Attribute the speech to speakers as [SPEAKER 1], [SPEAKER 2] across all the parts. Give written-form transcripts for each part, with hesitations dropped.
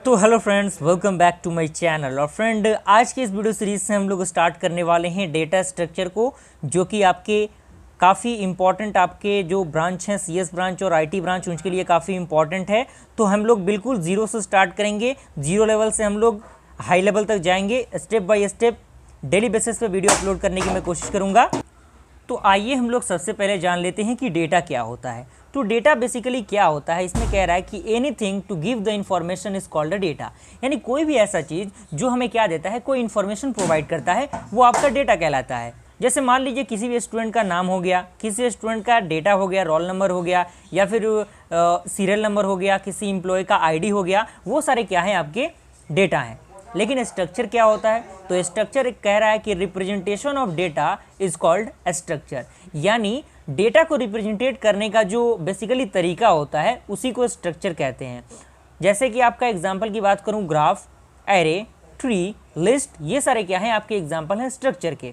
[SPEAKER 1] तो hello friends, welcome back to my channel. और friend, आज के इस वीडियो सीरीज से हम लोग स्टार्ट करने वाले हैं डेटा स्ट्रक्चर को, जो कि आपके काफ़ी इंपॉर्टेंट आपके जो ब्रांच हैं सीएस ब्रांच और आईटी ब्रांच, उनके लिए काफ़ी इंपॉर्टेंट है। तो हम लोग बिल्कुल ज़ीरो से स्टार्ट करेंगे, ज़ीरो लेवल से हम लोग हाई लेवल तक जाएंगे। Step by step daily basis पे वीडियो अपलोड करने की मैं कोशिश करूँगा। तो आइए हम लोग सबसे पहले जान लेते हैं कि डेटा क्या होता है। तो डेटा बेसिकली क्या होता है, इसमें कह रहा है कि anything to give the information is called a data. यानी कोई भी ऐसा चीज़ जो हमें क्या देता है, कोई इन्फॉर्मेशन प्रोवाइड करता है, वो आपका डेटा कहलाता है। जैसे मान लीजिए किसी भी स्टूडेंट का नाम हो गया, किसी स्टूडेंट का डेटा हो गया, रोल नंबर हो गया, या फिर सीरियल नंबर हो गया, किसी एम्प्लॉय का आईडी हो गया, वो सारे क्या हैं, आपके डेटा हैं। लेकिन स्ट्रक्चर क्या होता है, तो स्ट्रक्चर कह रहा है कि representation of data is called structure. यानी डेटा को रिप्रेजेंटेट करने का जो बेसिकली तरीका होता है, उसी को स्ट्रक्चर कहते हैं। जैसे कि आपका एग्जांपल की बात करूं, ग्राफ, एरे, ट्री, लिस्ट, ये सारे क्या हैं, आपके एग्जांपल हैं स्ट्रक्चर के।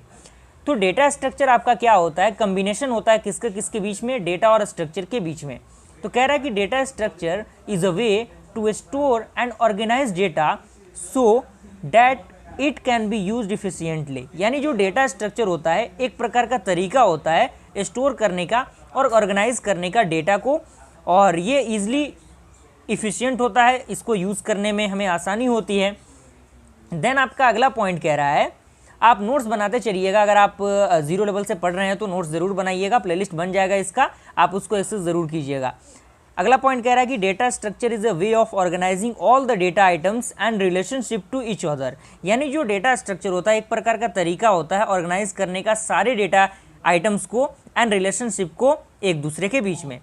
[SPEAKER 1] तो डेटा स्ट्रक्चर आपका क्या होता है, कम्बिनेशन होता है किसके किसके बीच में, डेटा और स्ट्रक्चर के बीच में। तो कह रहा है कि data structure is a way to store and organise data so that it can be use efficiently. यानी जो डेटा स्ट्रक्चर होता है, एक प्रकार का तरीका होता है स्टोर करने का और ऑर्गेनाइज करने का डेटा को, और ये ईजिली इफिशियंट होता है, इसको यूज़ करने में हमें आसानी होती है। देन आपका अगला पॉइंट कह रहा है, आप नोट्स बनाते चलिएगा। अगर आप जीरो लेवल से पढ़ रहे हैं तो नोट्स ज़रूर बनाइएगा, प्लेलिस्ट बन जाएगा इसका, आप उसको एक्सेस ज़रूर कीजिएगा। अगला पॉइंट कह रहा है कि data structure is a way of organising all the data items and relationship to each other. यानी जो डेटा स्ट्रक्चर होता है, एक प्रकार का तरीका होता है ऑर्गेनाइज करने का सारे डेटा आइटम्स को एंड रिलेशनशिप को एक दूसरे के बीच में।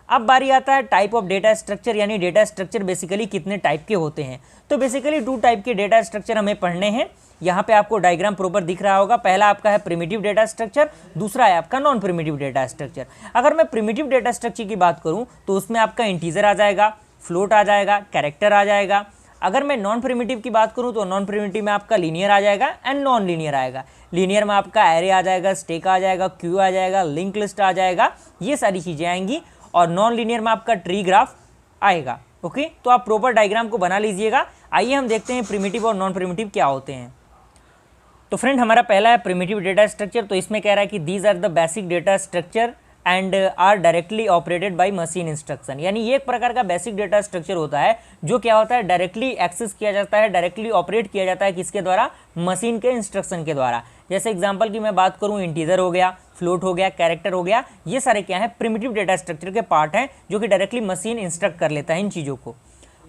[SPEAKER 1] अब बारी आता है टाइप ऑफ डेटा स्ट्रक्चर, यानी डेटा स्ट्रक्चर बेसिकली कितने टाइप के होते हैं। तो बेसिकली 2 टाइप के डेटा स्ट्रक्चर हमें पढ़ने हैं। यहाँ पे आपको डायग्राम प्रॉपर दिख रहा होगा। पहला आपका है प्रिमिटिव डेटा स्ट्रक्चर, दूसरा है आपका नॉन प्रिमिटिव डेटा स्ट्रक्चर। अगर मैं प्रिमिटिव डेटा स्ट्रक्चर की बात करूँ तो उसमें आपका इंटीजर आ जाएगा, फ्लोट आ जाएगा, कैरेक्टर आ जाएगा। अगर मैं नॉन प्रिमिटिव की बात करूँ तो नॉन प्रिमिटिव में आपका लीनियर आ जाएगा एंड नॉन लीनियर आएगा। लीनियर में आपका एरे आ जाएगा, स्टैक आ जाएगा, क्यू आ जाएगा, लिंक लिस्ट आ जाएगा, ये सारी चीज़ें आएंगी। और नॉन लीनियर में आपका ट्री ग्राफ आएगा। ओके, तो आप प्रॉपर डायग्राम को बना लीजिएगा। आइए हम देखते हैं प्रिमिटिव और नॉन प्रिमिटिव क्या होते हैं। तो फ्रेंड, हमारा पहला है प्रिमिटिव डेटा स्ट्रक्चर। तो इसमें कह रहा है कि these are the basic data structure and are directly operated by machine instruction. यानी ये एक प्रकार का बेसिक डेटा स्ट्रक्चर होता है जो क्या होता है, डायरेक्टली एक्सेस किया जाता है, डायरेक्टली ऑपरेट किया जाता है, किसके द्वारा, मशीन के इंस्ट्रक्शन के द्वारा। जैसे एग्जांपल की मैं बात करूं, इंटीजर हो गया, फ्लोट हो गया, कैरेक्टर हो गया, ये सारे क्या है, प्रिमिटिव डेटा स्ट्रक्चर के पार्ट हैं जो कि डायरेक्टली मशीन इंस्ट्रक्ट कर लेता है इन चीज़ों को।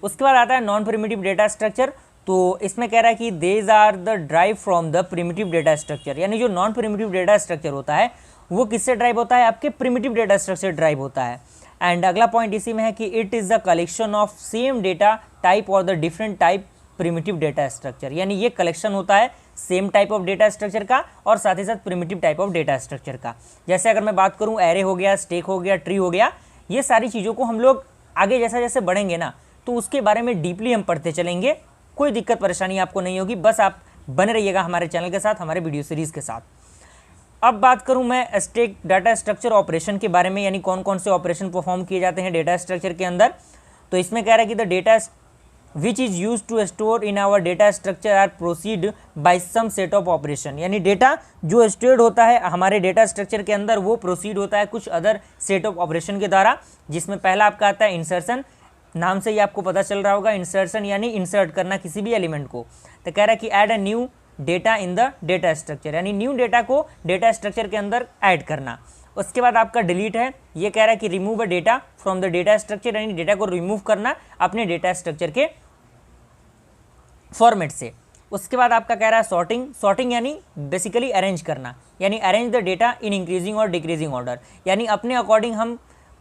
[SPEAKER 1] उसके बाद आता है नॉन प्रिमिटिव डेटा स्ट्रक्चर। तो इसमें कह रहा है कि these are the derived from the primitive data structure. यानी जो नॉन प्रिमिटिव डेटा स्ट्रक्चर होता है वो किससे ड्राइव होता है, आपके प्रिमिटिव डेटा स्ट्रक्चर ड्राइव होता है। एंड अगला पॉइंट इसी में है कि it is the collection of same data type और the different type primitive data structure. यानी ये कलेक्शन होता है same type of data structure का और साथ ही साथ primitive type of data structure का। जैसे अगर मैं बात करूँ, एरे हो गया, स्टैक हो गया, ट्री हो गया, ये सारी चीज़ों को हम लोग आगे जैसे जैसे बढ़ेंगे ना, तो उसके बारे में डीपली हम पढ़ते चलेंगे। कोई दिक्कत परेशानी आपको नहीं होगी, बस आप बने रहिएगा हमारे चैनल के साथ, हमारे वीडियो सीरीज़ के साथ। अब बात करूं मैं स्टैक डाटा स्ट्रक्चर ऑपरेशन के बारे में, यानी कौन कौन से ऑपरेशन परफॉर्म किए जाते हैं डेटा स्ट्रक्चर के अंदर। तो इसमें कह रहा है कि the data which is use to store in our data structure are processed by some set of operation. यानी डेटा जो स्टोर्ड होता है हमारे डेटा स्ट्रक्चर के अंदर, वो प्रोसीड होता है कुछ अदर सेट ऑफ ऑपरेशन के द्वारा। जिसमें पहला आपका आता है इंसर्शन। नाम से ही आपको पता चल रहा होगा, इंसर्शन यानी इंसर्ट करना किसी भी एलिमेंट को। तो कह रहा है कि add a new data in the data structure, यानी न्यू डेटा को डेटा स्ट्रक्चर के अंदर ऐड करना। उसके बाद आपका डिलीट है। ये कह रहा है कि remove a data from the data structure, यानी डेटा को रिमूव करना अपने डेटा स्ट्रक्चर के फॉर्मेट से। उसके बाद आपका कह रहा है सॉर्टिंग। सॉर्टिंग यानी बेसिकली अरेंज करना, यानी arrange the data in increasing और डिक्रीजिंग ऑर्डर। यानी अपने अकॉर्डिंग हम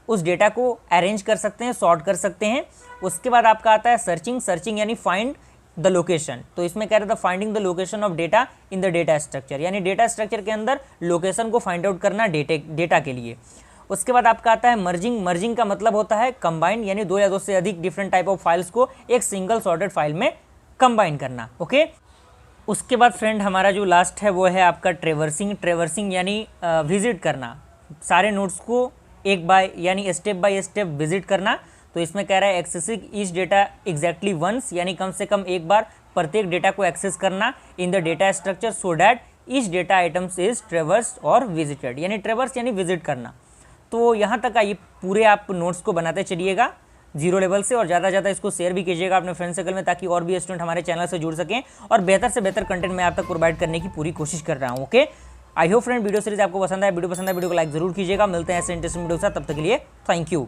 [SPEAKER 1] उस डेटा को अरेंज कर सकते हैं, सॉर्ट कर सकते हैं। उसके बाद आपका आता है सर्चिंग। सर्चिंग यानी फाइंड द लोकेशन। तो इसमें कह रहा था finding the location of data in the data structure, यानी डेटा स्ट्रक्चर के अंदर लोकेशन को फाइंड आउट करना डेटा के लिए। उसके बाद आपका आता है मर्जिंग। मर्जिंग का मतलब होता है कंबाइन, यानी 2 या 2 से अधिक डिफरेंट टाइप ऑफ फाइल्स को एक सिंगल सॉर्टेड फाइल में कंबाइन करना। ओके, उसके बाद फ्रेंड हमारा जो लास्ट है वो है आपका ट्रेवर्सिंग। ट्रेवर्सिंग यानी विजिट करना, सारे नोट्स को एक बाय यानी स्टेप बाय स्टेप विजिट करना। तो इसमें कह रहा है accessing each data exactly once, यानी कम से कम एक बार प्रत्येक डेटा को एक्सेस करना in the data structure so that each data items is ट्रेवर्स और विजिटेड, यानी ट्रेवर्स यानी विजिट करना। तो यहाँ तक आइए पूरे आप नोट्स को बनाते चलिएगा 0 लेवल से, और ज़्यादा से ज़्यादा इसको शेयर भी कीजिएगा अपने फ्रेंड सर्कल में, ताकि और भी स्टूडेंट हमारे चैनल से जुड़ सकें और बेहतर से बेहतर कंटेंट मैं आप तक प्रोवाइड करने की पूरी कोशिश कर रहा हूँ। Okay, I hope friend video series आपको पसंद आए, वीडियो को लाइक जरूर कीजिएगा। मिलते हैं ऐसे इंटरेस्टिंग वीडियो के साथ, तब तक के लिए थैंक यू।